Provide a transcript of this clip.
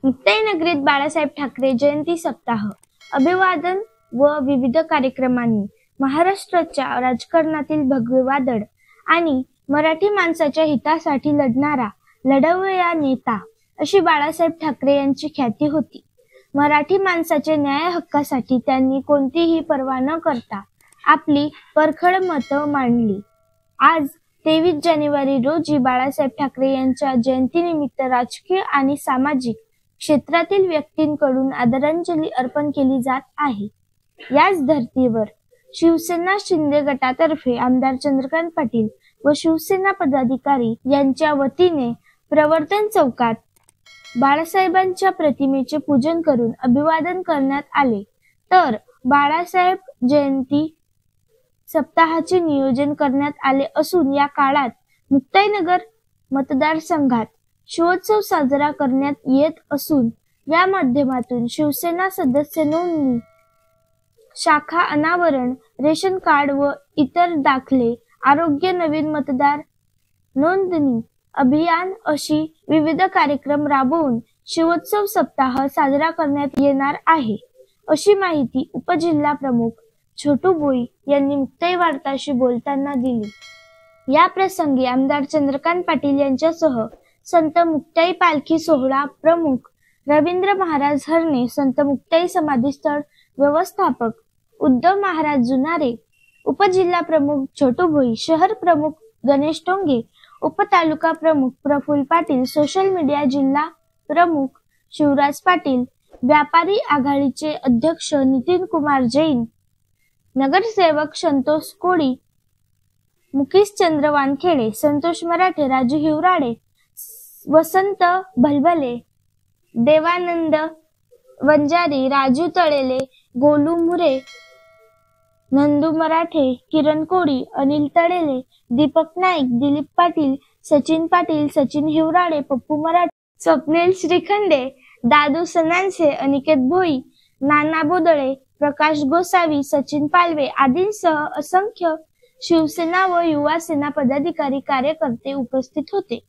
मुक्ताईनगरीत बाळासाहेब ठाकरे जयंती सप्ताह, अभिवादन व विविध कार्यक्रमांनी महाराष्ट्राच्या राजकारणातील भगवे वादळ आणि मराठी माणसाच्या हितासाठी लढणारा लढवय्या नेता अशी बाळासाहेब ठाकरे यांची ख्याती होती. मराठी माणसाच्या न्याय हक्कासाठी त्यांनी कोणतीही पर्वा न करता आपली परखड मतं मांडली. आज 23 जानेवारी रोजी बाळासाहेब ठाकरे यांच्या जयंतीनिमित्त राजकीय आणि सामाजिक क्षेत्रातील व्यक्तींकडून आदरांजली अर्पण केली जात आहे. याच धर्तीवर शिवसेना शिंदे गटातर्फे आमदार चंद्रकांत पाटील व शिवसेना पदाधिकारी यांच्या वतीने प्रवर्तन चौकात बाळासाहेबांच्या प्रतिमेचे पूजन करून अभिवादन करण्यात आले. तर बाळासाहेब जयंती सप्ताहाचे नियोजन करण्यात आले असून या काळात मुक्ताईनगर मतदारसंघात शिवोत्सव साजरा करण्यात येत असून या माध्यमातून शिवसेना सदस्य नोंदणी, शाखा अनावरण, रेशन कार्ड व इतर दाखले, आरोग्य, नवीन मतदार नोंदणी अभियान अशी विविध कार्यक्रम राबवून शिवोत्सव सप्ताह साजरा करण्यात येणार आहे, अशी माहिती उपजिल्हा प्रमुख छोटू भोई यांनी मुक्ताई वार्ताशी बोलताना दिली. या प्रसंगी आमदार चंद्रकांत पाटील यांच्यासह संत मुक्ताई पालखी सोहळा प्रमुख रवींद्र महाराज हरणे, संत मुक्ताई समाधीस्थळ व्यवस्थापक उद्धव महाराज जुनारे, उपजिल्हा प्रमुख छोटू भोई, शहर प्रमुख गणेश टोंगे, उपतालुका प्रमुख प्रफुल्ल पाटील, सोशल मीडिया जिल्हा प्रमुख शिवराज पाटील, व्यापारी आघाडीचे अध्यक्ष नितीन कुमार जैन, नगरसेवक संतोष कोळी, मुकेश चंद्र वानखेडे, संतोष मराठे, राजू हिवराडे, वसंत भलभले, देवानंद वंजारी, राजू तळेले, गोलू मुरे, नंदू मराठे, किरण कोळी, अनिल तळेले, दीपक नाईक, दिलीप पाटील, सचिन हिवराडे, पप्पू मराठे, स्वप्नील श्रीखंडे, दादू सनांसे, अनिकेत भोई, नाना बोदळे, प्रकाश गोसावी, सचिन पालवे आदींसह असंख्य शिवसेना व युवा सेना पदाधिकारी कार्यकर्ते उपस्थित होते.